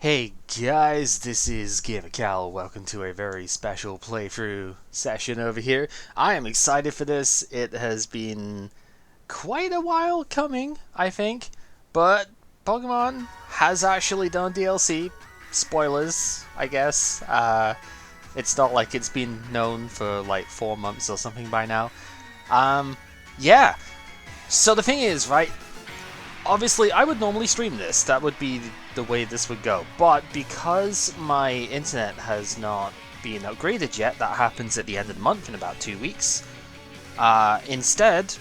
Hey guys, this is Cal. Welcome to a very special playthrough session over here. I am excited for this. It has been quite a while coming, I think, but Pokemon has actually done DLC. Spoilers, I guess. It's not like it's been known for like 4 months or something by now. Yeah. So the thing is, right, obviously, I would normally stream this. That would be the way this would go. But because my internet has not been upgraded yet, that happens at the end of the month in about 2 weeks. Instead,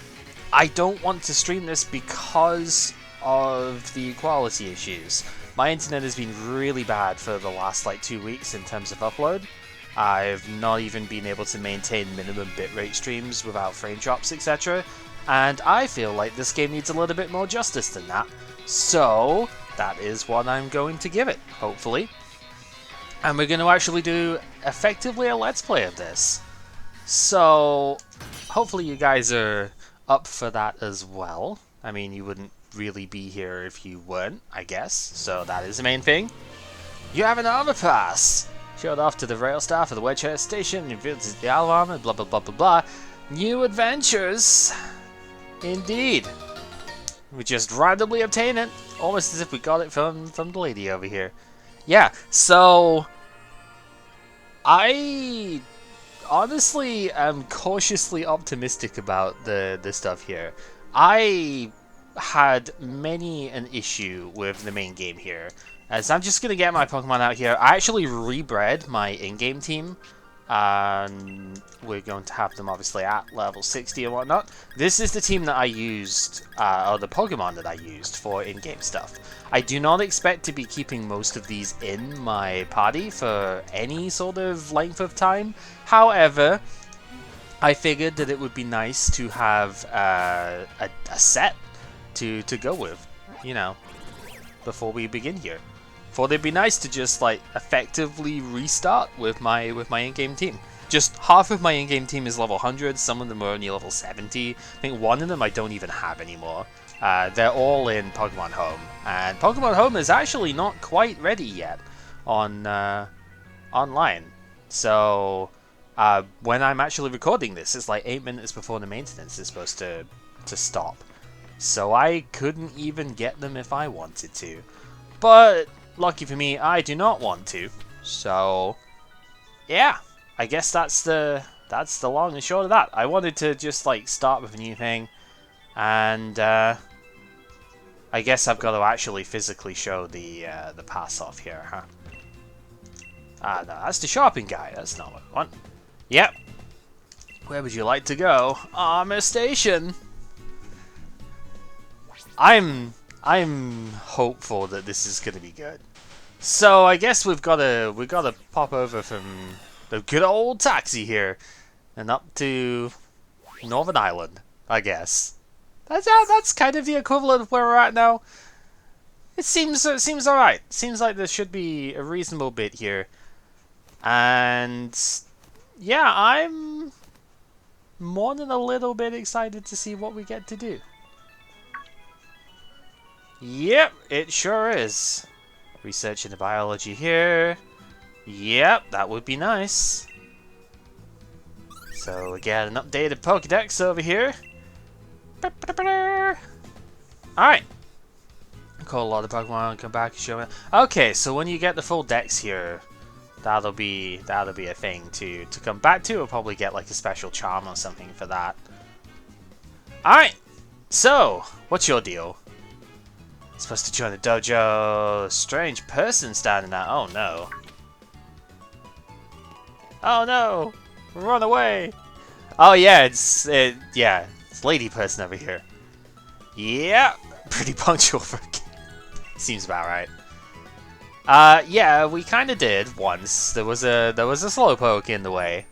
I don't want to stream this because of the quality issues. My internet has been really bad for the last like 2 weeks in terms of upload. I've not even been able to maintain minimum bitrate streams without frame drops, etc. And I feel like this game needs a little bit more justice than that. So, that is what I'm going to give it, hopefully. And we're going to actually do, effectively, a Let's Play of this. So, hopefully you guys are up for that as well. I mean, you wouldn't really be here if you weren't, I guess. So, that is the main thing. You have an armor pass! Showed off to the rail staff of the Wedgehead Station, you visit the armor, blah blah blah blah blah. New adventures! Indeed. We just randomly obtain it, almost as if we got it from the lady over here. Yeah, so I honestly am cautiously optimistic about the stuff here. I had many an issue with the main game here. As I'm just gonna get my Pokemon out here. I actually rebred my in-game team. And we're going to have them obviously at level 60 and whatnot. This is the team that I used, or the Pokemon that I used for in-game stuff. I do not expect to be keeping most of these in my party for any sort of length of time. However, I figured that it would be nice to have a set to go with, you know, before we begin here. Thought it'd be nice to just like effectively restart with my in-game team. Just half of my in-game team is level 100, some of them are only level 70. I think one of them I don't even have anymore. They're all in Pokemon Home, and Pokemon Home is actually not quite ready yet on online. So when I'm actually recording this, it's like 8 minutes before the maintenance is supposed to stop. So I couldn't even get them if I wanted to. But lucky for me, I do not want to. So, yeah, I guess that's the long and short of that. I wanted to just like start with a new thing, and I guess I've got to actually physically show the pass off here, huh? No, that's the shopping guy. That's not what I want. Yep. Where would you like to go? Armor Station. I'm hopeful that this is going to be good. So I guess we've got to pop over from the good old taxi here and up to Northern Ireland, I guess. That's kind of the equivalent of where we're at now. It seems all right. Seems like there should be a reasonable bit here. And yeah, I'm more than a little bit excited to see what we get to do. Yep, it sure is. Researching the biology here. Yep, that would be nice. So we get an updated Pokédex over here. Alright. Call a lot of Pokemon and come back and show me. Okay, so when you get the full dex here, that'll be a thing to come back to. We'll probably get like a special charm or something for that. Alright, so what's your deal? Supposed to join the dojo. Strange person standing there. Oh no. Oh no! Run away! Oh yeah, it's lady person over here. Yeah, pretty punctual for a kid. Seems about right. Yeah, we kind of did once. There was a slowpoke in the way.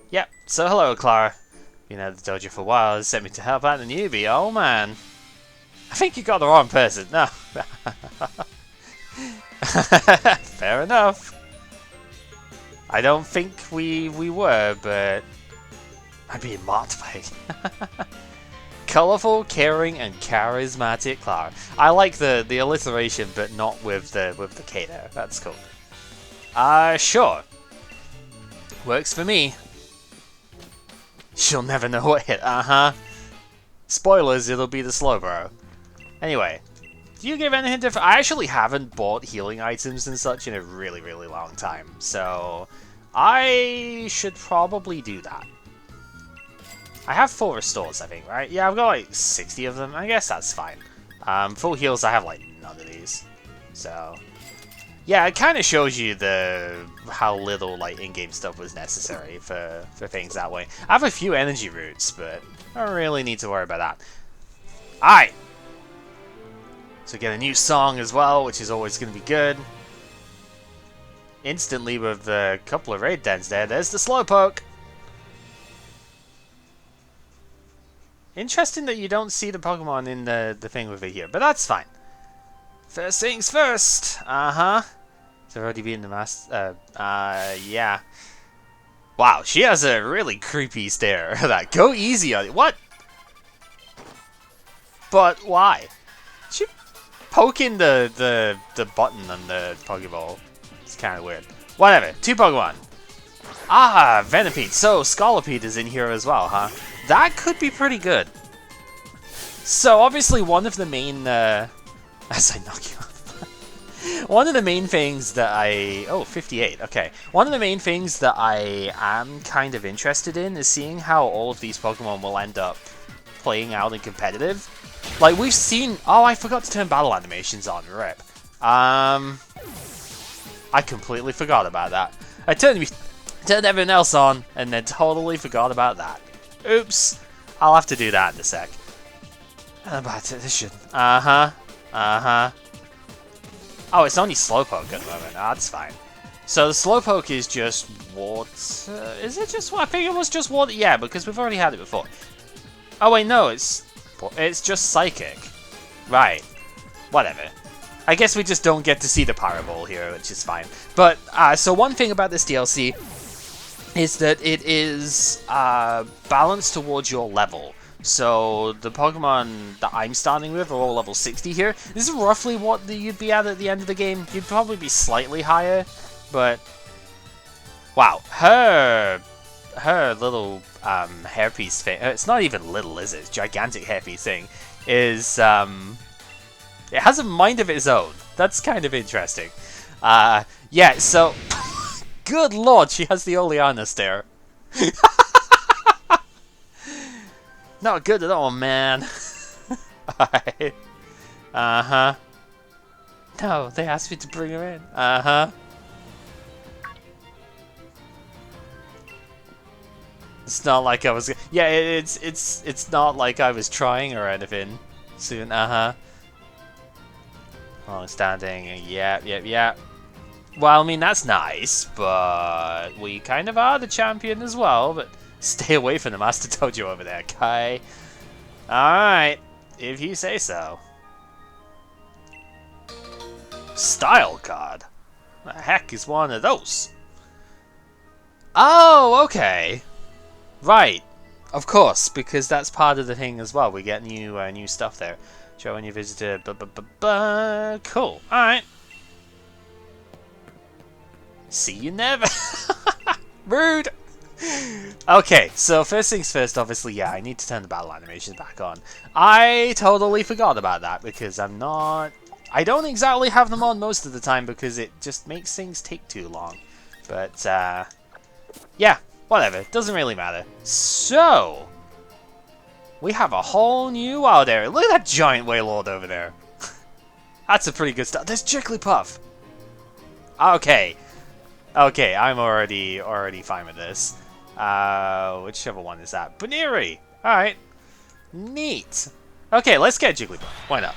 Yep. So hello, Clara. Been at the dojo for a while. Sent me to help out the newbie. Oh man. I think you got the wrong person. No. Fair enough. I don't think we were, but I'm being mocked by Colorful, caring, and charismatic Clara. I like the alliteration, but not with the K there. That's cool. Sure. Works for me. She'll never know what hit. Spoilers, it'll be the Slowbro. Anyway, do you give anything different? I actually haven't bought healing items and such in a really, really long time, so I should probably do that. I have 4 restores, I think, right? Yeah, I've got like 60 of them. I guess that's fine. Full heals, I have like none of these. So, yeah, it kind of shows you how little like in-game stuff was necessary for things that way. I have a few energy roots, but I don't really need to worry about that. Alright! So get a new song as well, which is always going to be good. Instantly with a couple of raid dens there's the Slowpoke! Interesting that you don't see the Pokemon in the thing with it here, but that's fine. First things first! So I've already beaten the master. Yeah. Wow, she has a really creepy stare. That go easy on it. What? But why? She poking the button on the Pokeball. It's kind of weird. Whatever. 2 Pokemon. Venipede. So Scolipede is in here as well, huh? That could be pretty good. So obviously one of the main as I knock you off. One of the main things that oh, 58, okay. One of the main things that I am kind of interested in is seeing how all of these Pokemon will end up playing out in competitive. Like, we've seen... Oh, I forgot to turn battle animations on, rip. I completely forgot about that. I turned everything else on, and then totally forgot about that. Oops. I'll have to do that in a sec. But this should... Oh, it's only Slowpoke at the moment. That's fine. So the Slowpoke is just water... Is it just... I think it was just water. Yeah, because we've already had it before. Oh, wait, no. It's just Psychic. Right. Whatever. I guess we just don't get to see the Power Ball here, which is fine. But, so one thing about this DLC is that it is balanced towards your level. So the Pokemon that I'm starting with are all level 60 here. This is roughly what you'd be at the end of the game. You'd probably be slightly higher, but wow, her little hairpiece thing. It's not even little, is it? It's gigantic hairpiece thing. Is it has a mind of its own. That's kind of interesting. Yeah. So, good lord, she has the Oleana stare. Not good at all, man. No, they asked me to bring her in. It's not like I was. Yeah, it's not like I was trying or anything. Soon, Long standing. Yeah. Well, I mean that's nice, but we kind of are the champion as well. But stay away from the Master Dojo over there, Kai. Alright, if you say so. Style card? The heck is one of those? Oh, okay. Right. Of course, because that's part of the thing as well. We get new stuff there. Show when you visited. Cool. Alright. See you never. Rude. Okay, so first things first, obviously, yeah, I need to turn the battle animations back on. I totally forgot about that because I don't exactly have them on most of the time because it just makes things take too long. But, yeah, whatever, doesn't really matter. So, we have a whole new wild area. Look at that giant Wailord over there. That's a pretty good start. There's Jigglypuff. Okay, I'm already fine with this. Whichever one is that? Baneri! Alright. Neat. Okay, let's get Jigglypuff. Why not?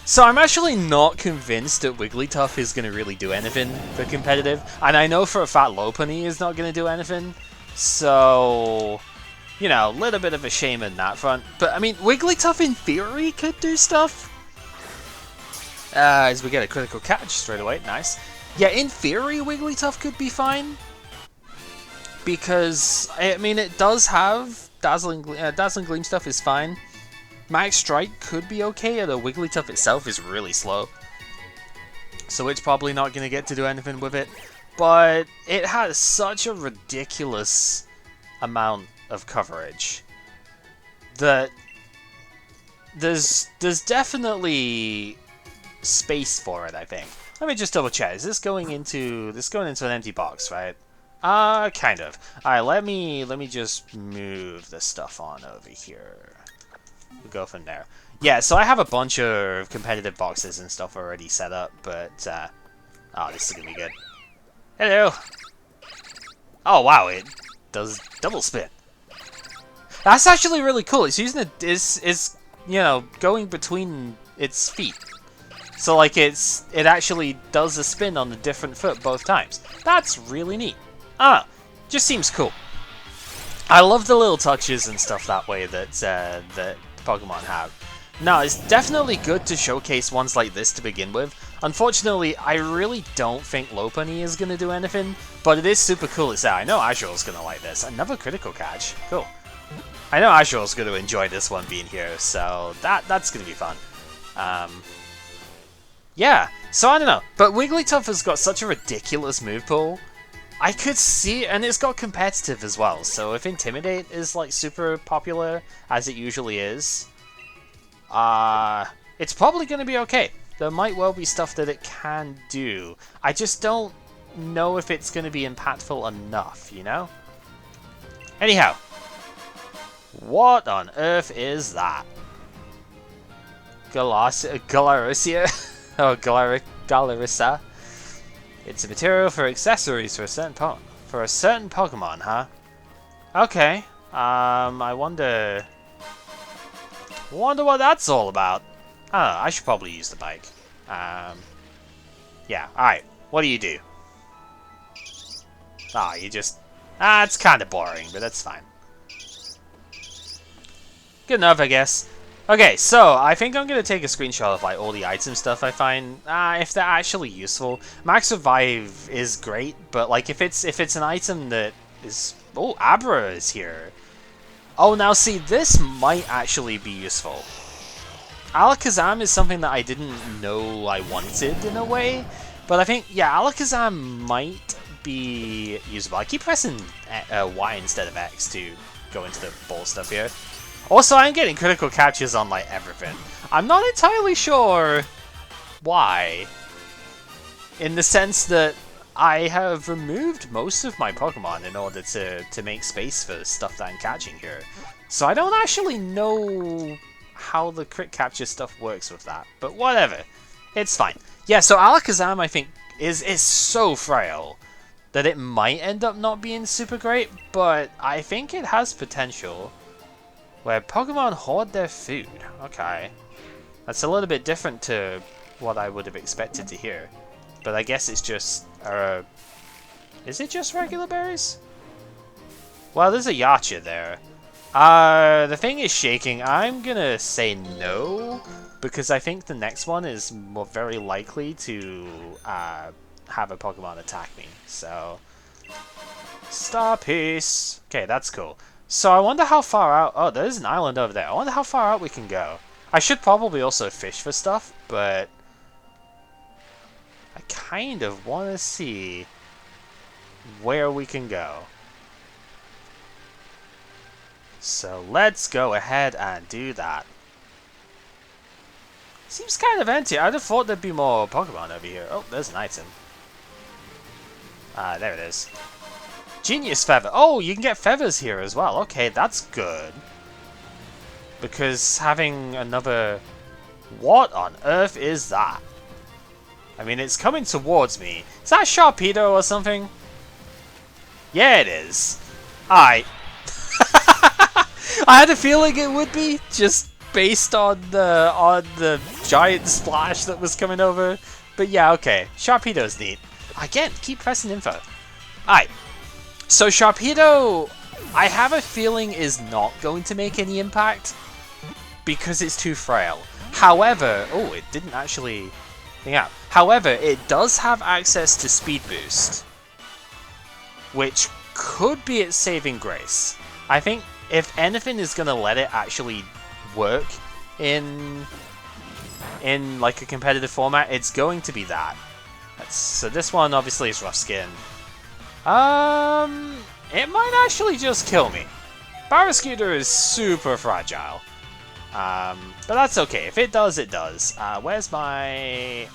So I'm actually not convinced that Wigglytuff is going to really do anything for competitive. And I know for a fact Lopunny is not going to do anything. So, you know, a little bit of a shame in that front. But, I mean, Wigglytuff in theory could do stuff. As we get a critical catch straight away. Nice. Yeah, in theory, Wigglytuff could be fine. Because, I mean, it does have Dazzling Gleam stuff is fine. Max Strike could be okay, although Wigglytuff itself is really slow. So it's probably not going to get to do anything with it. But it has such a ridiculous amount of coverage that there's definitely space for it, I think. Let me just double check. Is this going into an empty box, right? Kind of. Alright, let me just move the stuff on over here. We'll go from there. Yeah, so I have a bunch of competitive boxes and stuff already set up, but oh, this is gonna be good. Hello. Oh wow, it does double spin. That's actually really cool. It's using it's you know, going between its feet. So like it actually does a spin on the different foot both times. That's really neat. Just seems cool. I love the little touches and stuff that way that that Pokemon have. Now, it's definitely good to showcase ones like this to begin with. Unfortunately, I really don't think Lopunny is going to do anything, but it is super cool. I know Azur's going to like this. Another critical catch. Cool. I know Azur's going to enjoy this one being here, so that's going to be fun. Yeah, so I don't know. But Wigglytuff has got such a ridiculous move pool. I could see, and it's got competitive as well, so if Intimidate is like super popular, as it usually is, it's probably going to be okay. There might well be stuff that it can do. I just don't know if it's going to be impactful enough, you know? Anyhow, what on earth is that? Galaricia? Oh, Galarissa? It's a material for accessories for a certain Pokemon, huh? Okay. I wonder what that's all about. I don't know, I should probably use the bike. Yeah, alright. What do you do? Ah, you just... it's kind of boring, but that's fine. Good enough, I guess. Okay, so I think I'm going to take a screenshot of like all the item stuff I find, if they're actually useful. Max Revive is great, but like if it's an item that is... Oh, Abra is here. Oh, now see, this might actually be useful. Alakazam is something that I didn't know I wanted in a way, but I think, yeah, Alakazam might be usable. I keep pressing Y instead of X to go into the ball stuff here. Also, I'm getting critical catches on, like, everything. I'm not entirely sure why. In the sense that I have removed most of my Pokemon in order to make space for stuff that I'm catching here. So I don't actually know how the crit capture stuff works with that. But whatever. It's fine. Yeah, so Alakazam, I think, is so frail that it might end up not being super great, but I think it has potential. Where Pokemon hoard their food. Okay. That's a little bit different to what I would have expected to hear. But I guess it's just... is it just regular berries? Well, there's a Yacha there. The thing is shaking. I'm gonna say no. Because I think the next one is very likely to have a Pokemon attack me. So... Star Piece! Okay, that's cool. So I wonder how far out... Oh, there's an island over there. I wonder how far out we can go. I should probably also fish for stuff, but... I kind of want to see where we can go. So let's go ahead and do that. Seems kind of empty. I'd have thought there'd be more Pokemon over here. Oh, there's an item. There it is. Genius Feather. Oh, you can get feathers here as well. Okay, that's good. Because having another... What on earth is that? I mean, it's coming towards me. Is that Sharpedo or something? Yeah, it is. I had a feeling it would be, just based on the giant splash that was coming over. But yeah, okay. Sharpedo's neat. Again, keep pressing info. Alright. So Sharpedo, I have a feeling is not going to make any impact because it's too frail. However, oh, it didn't actually thing out. However, it does have access to Speed Boost, which could be its saving grace. I think if anything is gonna let it actually work in like a competitive format, it's going to be that. So this one obviously is rough skin. It might actually just kill me. Barrascuda is super fragile. But that's okay. If it does, it does. Where's my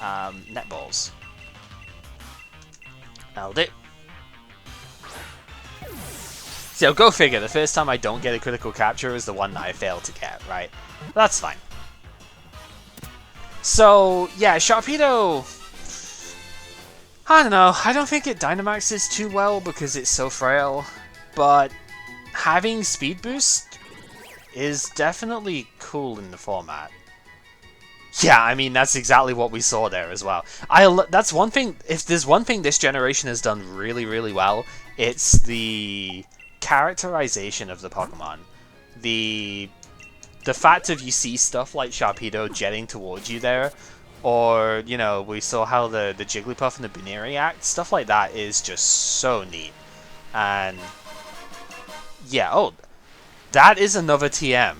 netballs? Held it. So go figure, the first time I don't get a critical capture is the one that I failed to get, right? That's fine. So, yeah, Sharpedo... I don't know, I don't think it Dynamaxes too well because it's so frail, but having speed boost is definitely cool in the format. Yeah, I mean, that's exactly what we saw there as well. That's one thing, if there's one thing this generation has done really, really well, it's the characterization of the Pokemon. The fact of you see stuff like Sharpedo jetting towards you there, or, you know, we saw how the Jigglypuff and the Buneary act, stuff like that is just so neat. And, yeah, oh, that is another TM.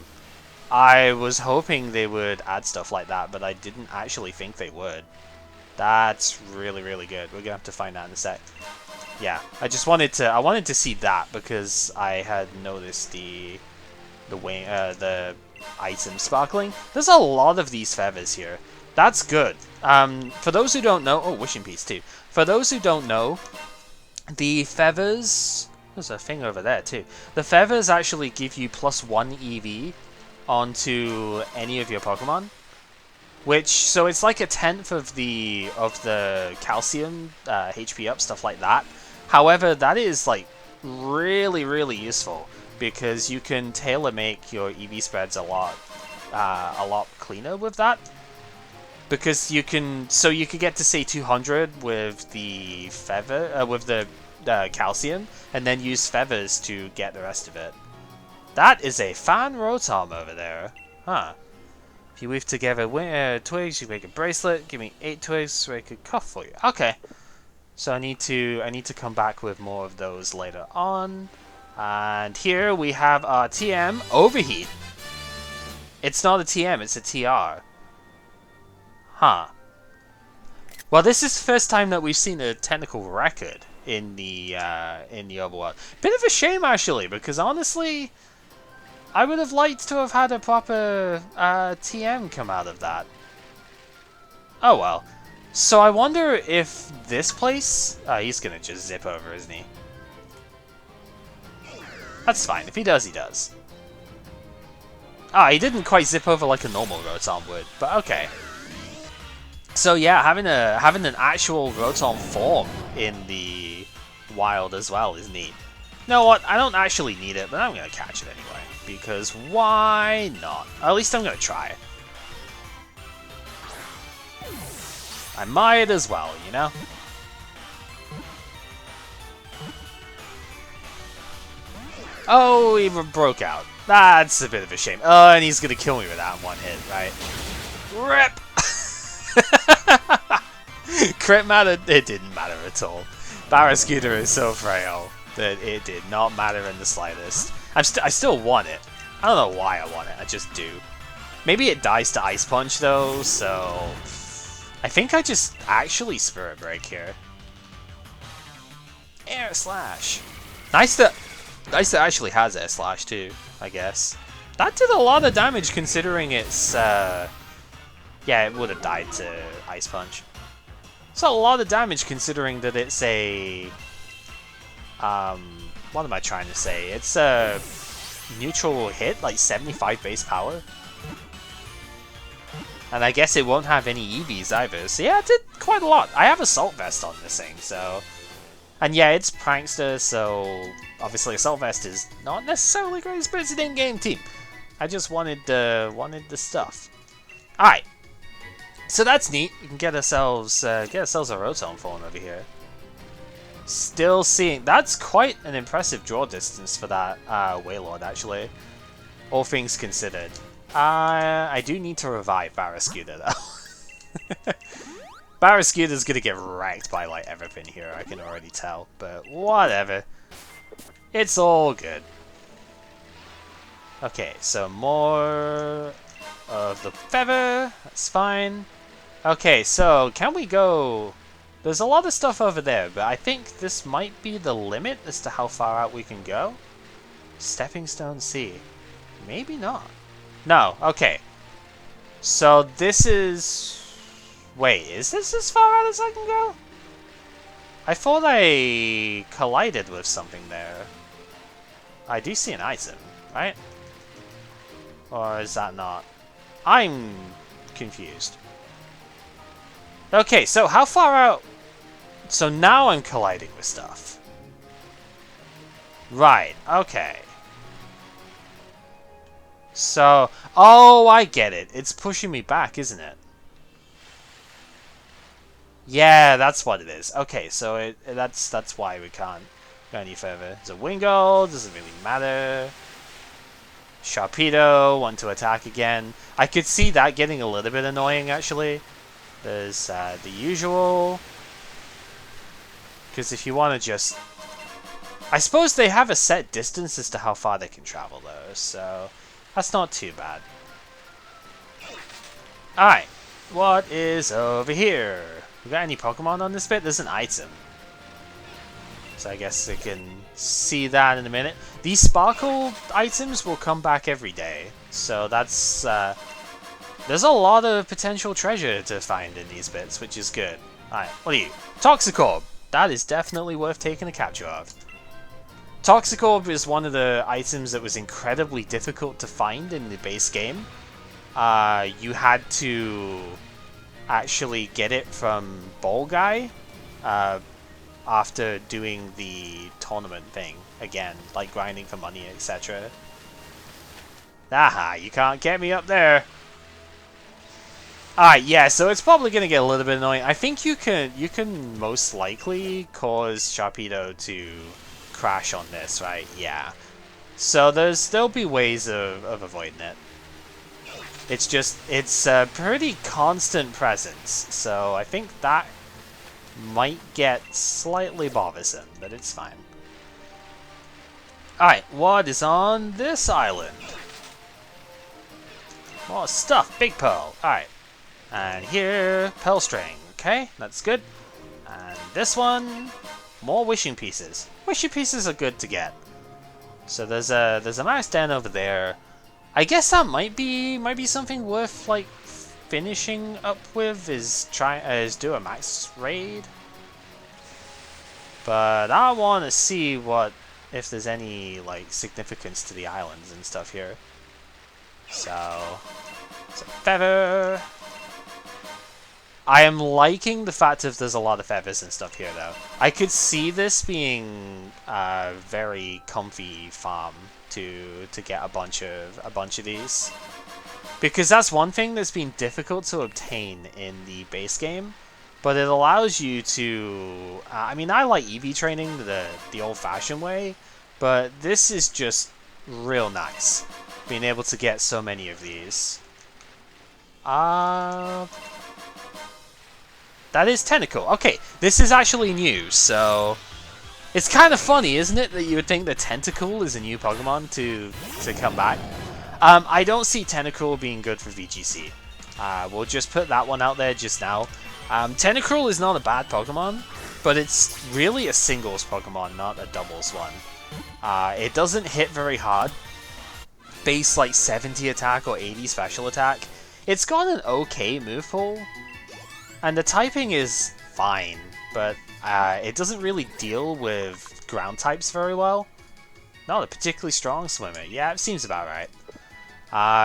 I was hoping they would add stuff like that, but I didn't actually think they would. That's really, really good. We're gonna have to find out in a sec. Yeah, I wanted to see that because I had noticed the item sparkling. There's a lot of these feathers here. That's good. For those who don't know, oh, wishing piece too. For those who don't know, the feathers. There's a thing over there too. The feathers actually give you +1 EV onto any of your Pokemon, so it's like 1/10 of the calcium, HP up, stuff like that. However, that is like really, really useful because you can tailor make your EV spreads a lot cleaner with that. Because you could get to say 200 with the feather, with the calcium, and then use feathers to get the rest of it. That is a fan Rotom over there, huh? If you weave together twigs, you make a bracelet. Give me 8 twigs so I could cuff for you. Okay, so I need to come back with more of those later on. And here we have our TM Overheat. It's not a TM, it's a TR. Huh. Well, this is the first time that we've seen a technical record in the overworld. Bit of a shame, actually, because honestly, I would have liked to have had a proper TM come out of that. Oh well. So I wonder if this place... he's gonna just zip over, isn't he? That's fine. If he does, he does. He didn't quite zip over like a normal Rotom would, but okay. So yeah, having an actual Rotom form in the wild as well is neat. You know what? I don't actually need it, but I'm gonna catch it anyway. Because why not? At least I'm gonna try it. I might as well, you know? Oh, he broke out. That's a bit of a shame. Oh, and he's gonna kill me with that one hit, right? RIP! Crit matter? It didn't matter at all. Barrascuda is so frail that it did not matter in the slightest. I still want it. I don't know why I want it, I just do. Maybe it dies to Ice Punch though, so... I think I just actually Spirit Break here. Air Slash. Nice that it actually has Air Slash too, I guess. That did a lot of damage considering it's... yeah, it would have died to Ice Punch. It's a lot of damage considering that it's a... what am I trying to say? It's a neutral hit, like 75 base power. And I guess it won't have any EVs either. So yeah, it did quite a lot. I have Assault Vest on this thing, so... And yeah, it's Prankster, so... Obviously Assault Vest is not necessarily great, but it's an in-game team. I just wanted the stuff. Alright. So that's neat. We can get ourselves a Rotom form over here. Still seeing... That's quite an impressive draw distance for that Wailord, actually. All things considered. I do need to revive Barrascuda, though. Barrascuda's gonna get wrecked by, like, everything here, I can already tell. But whatever. It's all good. Okay, so more of the feather. That's fine. Okay, so can we go... There's a lot of stuff over there, but I think this might be the limit as to how far out we can go. Stepping Stone Sea. Maybe not. No, okay. So this is... Wait, is this as far out as I can go? I thought I collided with something there. I do see an item, right? Or is that not? I'm confused. Okay, so how far out... So now I'm colliding with stuff. Right, okay. So... Oh, I get it. It's pushing me back, isn't it? Yeah, that's what it is. Okay, so that's why we can't go any further. So Wingull, doesn't really matter. Sharpedo, want to attack again. I could see that getting a little bit annoying, actually. There's the usual. Because if you want to just... I suppose they have a set distance as to how far they can travel, though, so that's not too bad. Alright, what is over here? We got any Pokemon on this bit? There's an item. So I guess I can see that in a minute. These sparkle items will come back every day. So that's... there's a lot of potential treasure to find in these bits, which is good. Alright, what are you? Toxicorp! That is definitely worth taking a capture of. Toxicorp is one of the items that was incredibly difficult to find in the base game. You had to actually get it from Ball Guy after doing the tournament thing again, like grinding for money, etc. Aha, you can't get me up there. Alright, yeah, so it's probably going to get a little bit annoying. I think you can most likely cause Sharpedo to crash on this, right? Yeah. So there'll be ways of avoiding it. It's a pretty constant presence, so I think that might get slightly bothersome, but it's fine. Alright, what is on this island? More stuff, Big Pearl. Alright. And here, Pearl String. Okay, that's good. And this one, more wishing pieces. Wishing pieces are good to get. So there's a max den over there. I guess that might be something worth like finishing up with is do a max raid. But I want to see if there's any like significance to the islands and stuff here. So feather. I am liking the fact that there's a lot of feathers and stuff here, though. I could see this being a very comfy farm to get a bunch of these, because that's one thing that's been difficult to obtain in the base game, but it allows you to. I mean, I like EV training the old-fashioned way, but this is just real nice, being able to get so many of these. That is Tentacle. Okay, this is actually new, so it's kind of funny, isn't it, that you would think that Tentacle is a new Pokemon to come back. I don't see Tentacle being good for VGC. We'll just put that one out there just now. Tentacle is not a bad Pokemon, but it's really a singles Pokemon, not a doubles one. It doesn't hit very hard. Base like 70 attack or 80 special attack. It's got an okay move pool. And the typing is fine, but it doesn't really deal with ground types very well. Not a particularly strong swimmer. Yeah, it seems about right.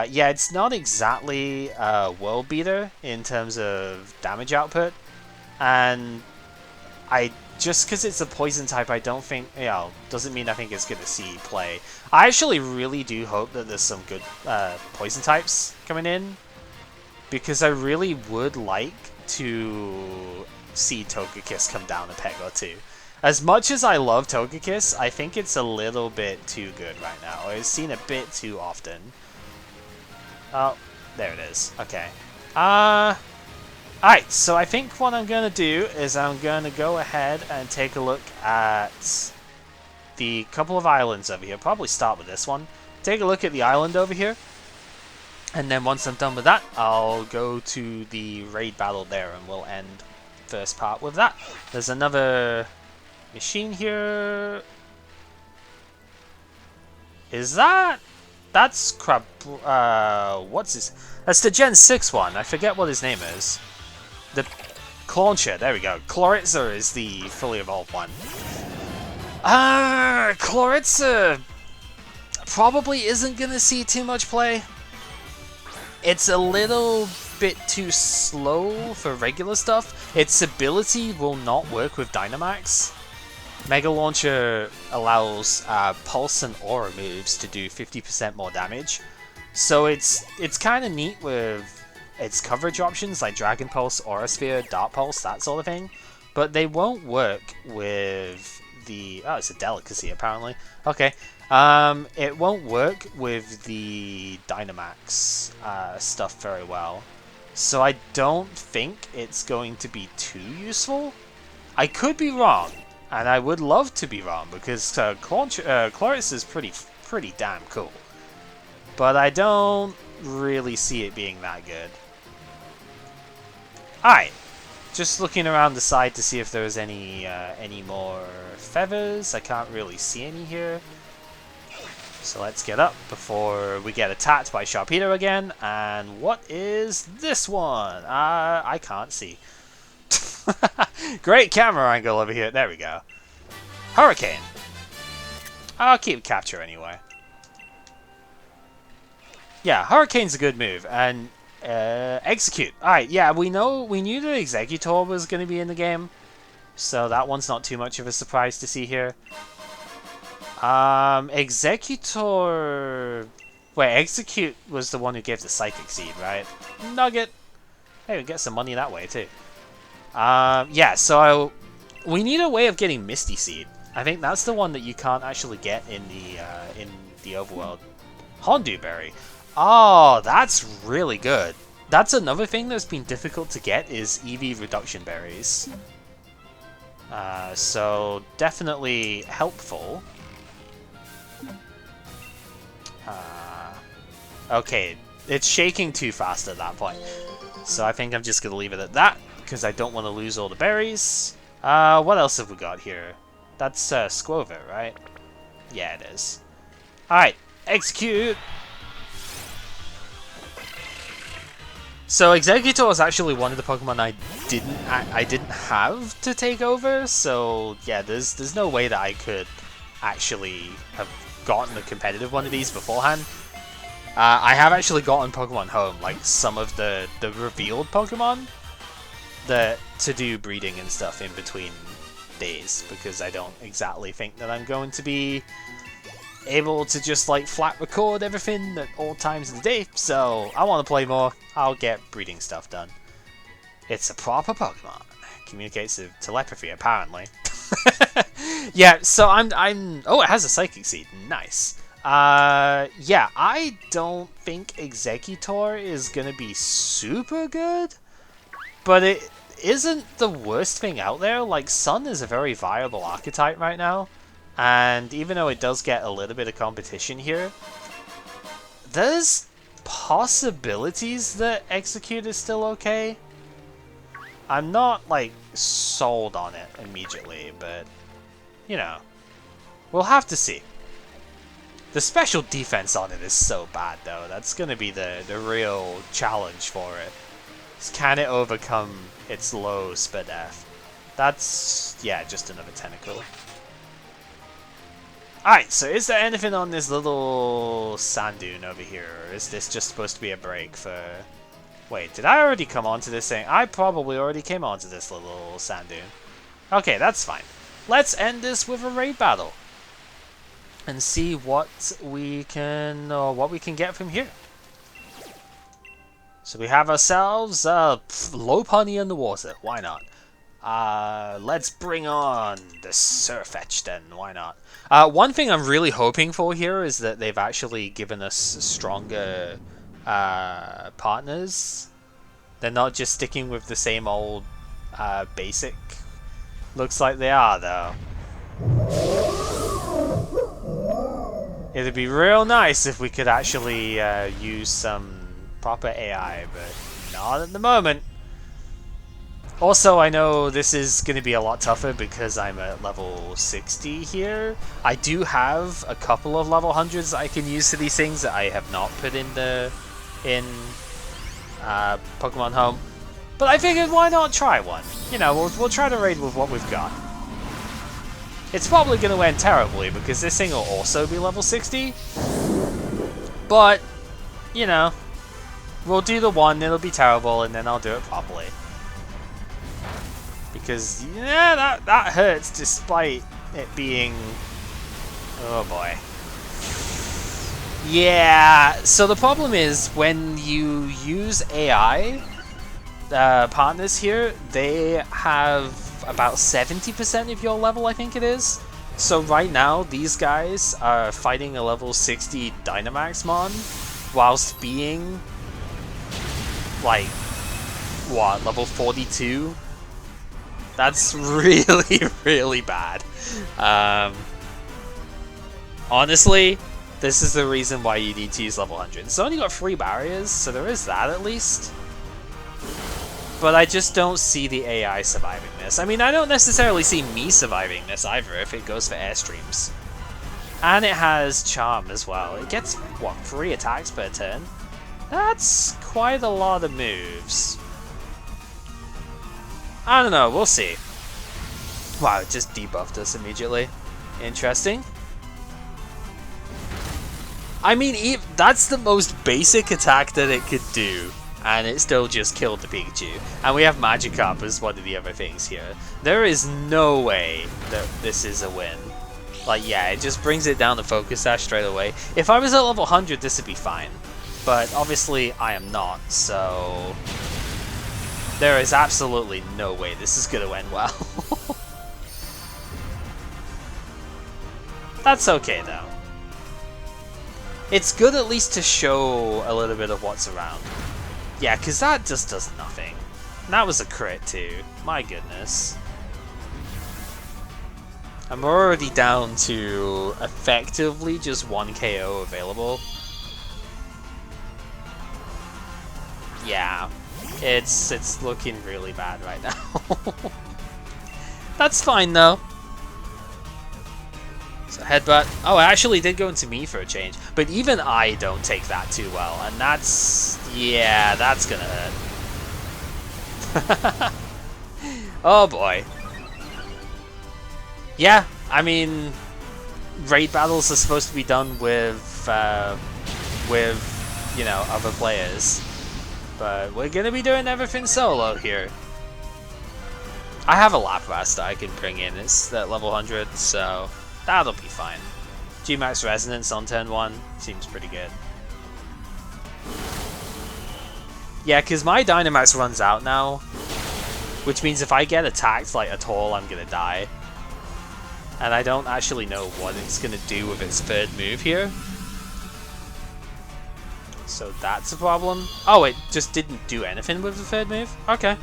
Yeah, it's not exactly a world beater in terms of damage output. And just because it's a poison type, I don't think, doesn't mean I think it's going to see play. I actually really do hope that there's some good poison types coming in, because I really would like to see Togekiss come down a peg or two. As much as I love Togekiss, I think it's a little bit too good right now. It's seen a bit too often. Oh, there it is. Okay. Alright, so I think what I'm going to do is I'm going to go ahead and take a look at the couple of islands over here. Probably start with this one. take a look at the island over here. And then once I'm done with that, I'll go to the raid battle there and we'll end first part with that. There's another machine here. Is that... That's Crab... what's his... That's the Gen 6 one. I forget what his name is. The Clauncher. There we go. Chloritza is the fully evolved one. Chloritza probably isn't going to see too much play. It's a little bit too slow for regular stuff. Its ability will not work with Dynamax. Mega Launcher allows Pulse and Aura moves to do 50% more damage. So it's kind of neat with its coverage options like Dragon Pulse, Aura Sphere, Dark Pulse, that sort of thing. But they won't work with the... Oh, it's a delicacy apparently. Okay. It won't work with the Dynamax stuff very well. So I don't think it's going to be too useful. I could be wrong. And I would love to be wrong, because Chloris is pretty damn cool. But I don't really see it being that good. Alright. Just looking around the side to see if there's any more feathers. I can't really see any here. So let's get up before we get attacked by Sharpedo again. And what is this one? I can't see. Great camera angle over here. There we go. Hurricane. I'll keep capture anyway. Yeah, Hurricane's a good move. And execute. Alright, yeah, we knew that Executor was going to be in the game. So that one's not too much of a surprise to see here. Executor... Wait, Execute was the one who gave the Psychic Seed, right? Nugget. Hey, we get some money that way too. Yeah, so we need a way of getting Misty Seed. I think that's the one that you can't actually get in the overworld. Hondu Berry. Oh, that's really good. That's another thing that's been difficult to get is EV reduction berries. So definitely helpful. Okay, it's shaking too fast at that point. So I think I'm just going to leave it at that, because I don't want to lose all the berries. What else have we got here? That's Squover, right? Yeah, it is. Alright, execute! So Executor is actually one of the Pokemon I didn't have to take over, so yeah, there's no way that I could actually have gotten a competitive one of these beforehand. I have actually gotten Pokemon Home, like some of the revealed Pokemon, to do breeding and stuff in between days, because I don't exactly think that I'm going to be able to just like flat record everything at all times of the day, so I want to play more. I'll get breeding stuff done. It's a proper Pokemon. Communicates with telepathy, apparently. Yeah, so I'm... Oh, it has a Psychic Seed. Nice. Yeah, I don't think Executor is gonna be super good, but it isn't the worst thing out there. Like, Sun is a very viable archetype right now, and even though it does get a little bit of competition here, there's possibilities that Execute is still okay. I'm not, like, sold on it immediately, but, you know, we'll have to see. The special defense on it is so bad, though. That's going to be the real challenge for it. Can it overcome its low Spadef? That's, yeah, just another Tentacle. Alright, so is there anything on this little sand dune over here? Or is this just supposed to be a break for... Wait, did I already come onto this thing? I probably already came onto this little sand dune. Okay, that's fine. Let's end this with a raid battle. And see what we can get from here. So we have ourselves Lopunny in the water. Why not? Let's bring on the Surfetch then. Why not? One thing I'm really hoping for here is that they've actually given us stronger partners. They're not just sticking with the same old basic. Looks like they are though. It'd be real nice if we could actually use some proper AI, but not at the moment. Also, I know this is going to be a lot tougher because I'm at level 60 here. I do have a couple of level 100s I can use for these things that I have not put in Pokemon Home. But I figured, why not try one? You know, we'll try to raid with what we've got. It's probably going to end terribly because this thing will also be level 60. But, you know, we'll do the one, it'll be terrible, and then I'll do it properly. Because, yeah, that hurts despite it being... Oh boy. Yeah, so the problem is when you use AI partners here, they have about 70% of your level, I think it is. So right now, these guys are fighting a level 60 Dynamaxmon whilst being, like, what, level 42? That's really, really bad. Honestly, this is the reason why you need to use level 100. It's only got 3 barriers, so there is that at least. But I just don't see the AI surviving this. I mean, I don't necessarily see me surviving this either if it goes for airstreams. And it has Charm as well. It gets, what, 3 attacks per turn? That's quite a lot of moves. I don't know, we'll see. Wow, it just debuffed us immediately. Interesting. I mean, that's the most basic attack that it could do, and it still just killed the Pikachu. And we have Magikarp as one of the other things here. There is no way that this is a win. Like, yeah, it just brings it down to Focus Sash straight away. If I was at level 100, this would be fine. But obviously, I am not, so... There is absolutely no way this is going to end well. That's okay, though. It's good at least to show a little bit of what's around. Yeah, because that just does nothing. And that was a crit, too. My goodness. I'm already down to effectively just 1 KO available. Yeah. It's looking really bad right now. That's fine though. So headbutt. Oh, it actually did go into me for a change. But even I don't take that too well. And that's... yeah, that's gonna hurt. Oh boy. Yeah, I mean... raid battles are supposed to be done with you know, other players. But we're gonna be doing everything solo here. I have a Lapras that I can bring in. It's at level 100, so that'll be fine. G-Max Resonance on turn 1 seems pretty good. Yeah, because my Dynamax runs out now, which means if I get attacked like at all, I'm gonna die. And I don't actually know what it's gonna do with its third move here. So that's a problem. Oh, it just didn't do anything with the third move? Okay.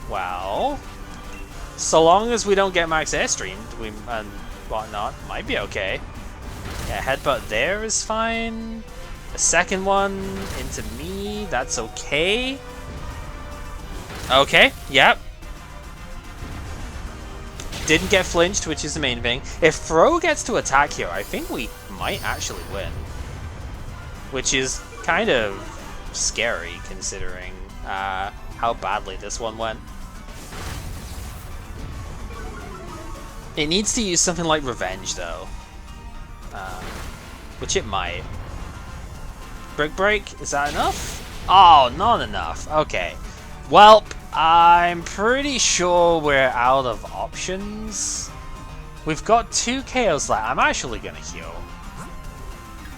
Well, so long as we don't get max airstreamed and whatnot, might be okay. Yeah, headbutt there is fine. A second one into me, that's okay. Okay, yep. Didn't get flinched, which is the main thing. If Throw gets to attack here, I think we might actually win. Which is kind of scary, considering how badly this one went. It needs to use something like Revenge, though. Which it might. Brick Break, is that enough? Oh, not enough. Okay. Well, I'm pretty sure we're out of options. We've got 2 KOs left. I'm actually gonna heal.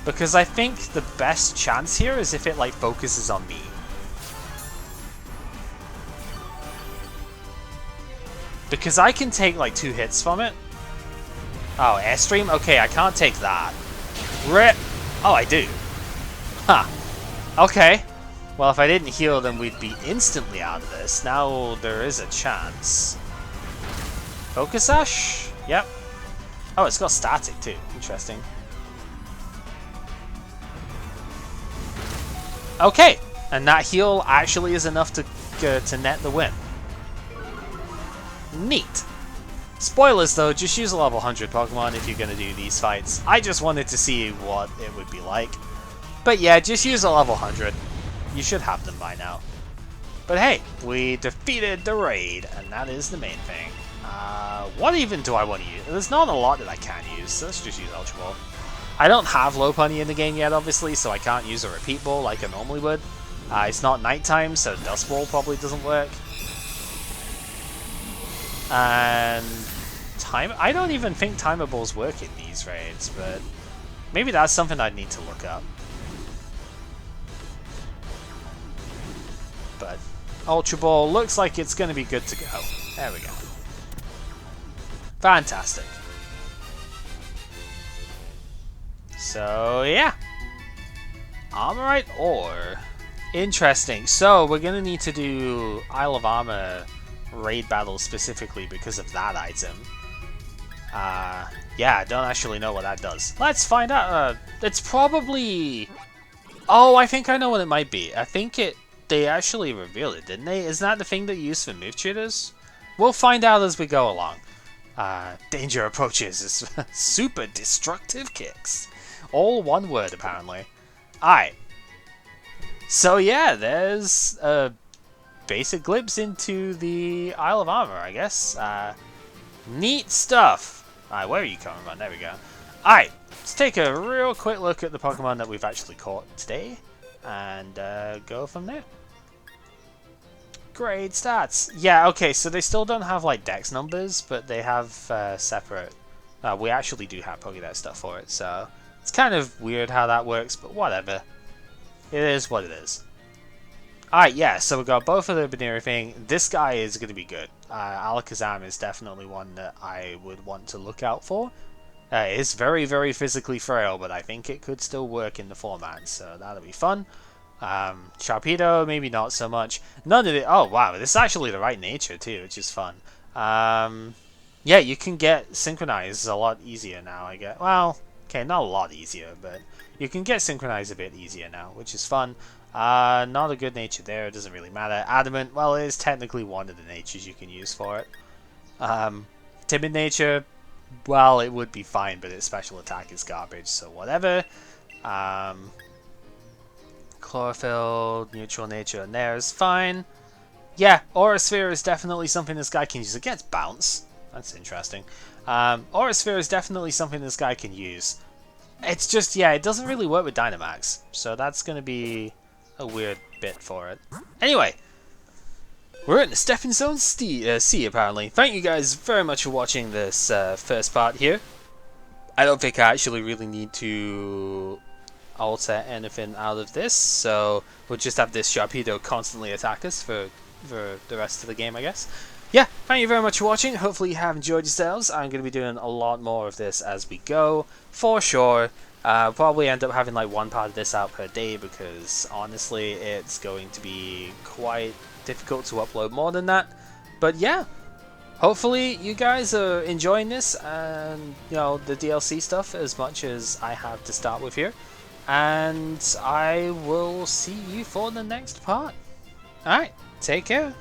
Because I think the best chance here is if it, like, focuses on me. Because I can take, like, 2 hits from it. Oh, Airstream? Okay, I can't take that. RIP! Oh, I do. Huh. Okay. Well, if I didn't heal, then we'd be instantly out of this. Now there is a chance. Focus Sash? Yep. Oh, it's got static too. Interesting. Okay, and that heal actually is enough to net the win. Neat. Spoilers though, just use a level 100 Pokemon if you're going to do these fights. I just wanted to see what it would be like. But yeah, just use a level 100. You should have them by now. But hey, we defeated the raid, and that is the main thing. What even do I want to use? There's not a lot that I can use, so let's just use Ultra Ball. I don't have Lopunny in the game yet, obviously, so I can't use a Repeat Ball like I normally would. It's not nighttime, so Dust Ball probably doesn't work. And I don't even think Timer Balls work in these raids, but maybe that's something I'd need to look up. But Ultra Ball looks like it's going to be good to go. There we go. Fantastic. So yeah, Armorite Ore. Interesting. So we're going to need to do Isle of Armor raid battles specifically because of that item. Yeah, I don't actually know what that does. Let's find out. It's probably... Oh, I think I know what it might be. I think they actually revealed it, didn't they? Isn't that the thing they use for move tutors? We'll find out as we go along. Danger approaches is super destructive kicks. All one word, apparently. Alright. So yeah, there's a basic glimpse into the Isle of Armor, I guess. Neat stuff. Alright, where are you coming from? There we go. Alright, let's take a real quick look at the Pokemon that we've actually caught today. And go from there. Great stats. Yeah, okay, so they still don't have like dex numbers, but they have separate... we actually do have Pokédex stuff for it, so it's kind of weird how that works, but whatever. It is what it is. Alright, yeah, so we got both of the Baneri thing. This guy is going to be good. Alakazam is definitely one that I would want to look out for. It's very, very physically frail, but I think it could still work in the format, so that'll be fun. Sharpedo, maybe not so much. None of it. Oh wow, this is actually the right nature too, which is fun. Yeah, you can get synchronized a lot easier now, I guess. Well, okay, not a lot easier, but you can get synchronized a bit easier now, which is fun. Not a good nature there, it doesn't really matter. Adamant, well, it is technically one of the natures you can use for it. Timid nature, well, it would be fine, but its special attack is garbage, so whatever. Chlorophyll, neutral nature, and there is fine. Yeah, Aura Sphere is definitely something this guy can use. It gets bounce. That's interesting. Aura Sphere is definitely something this guy can use. It's just, yeah, it doesn't really work with Dynamax, so that's going to be a weird bit for it. Anyway, we're in the Stepping Stone Sea, apparently. Thank you guys very much for watching this first part here. I don't think I actually really need to alter anything out of this, so we'll just have this Sharpedo constantly attack us for the rest of the game, I guess. Yeah, thank you very much for watching. Hopefully you have enjoyed yourselves. I'm going to be doing a lot more of this as we go, for sure. Probably end up having like one part of this out per day, because honestly it's going to be quite difficult to upload more than that. But yeah, hopefully you guys are enjoying this and, you know, the DLC stuff as much as I have to start with here. And I will see you for the next part. Alright, take care.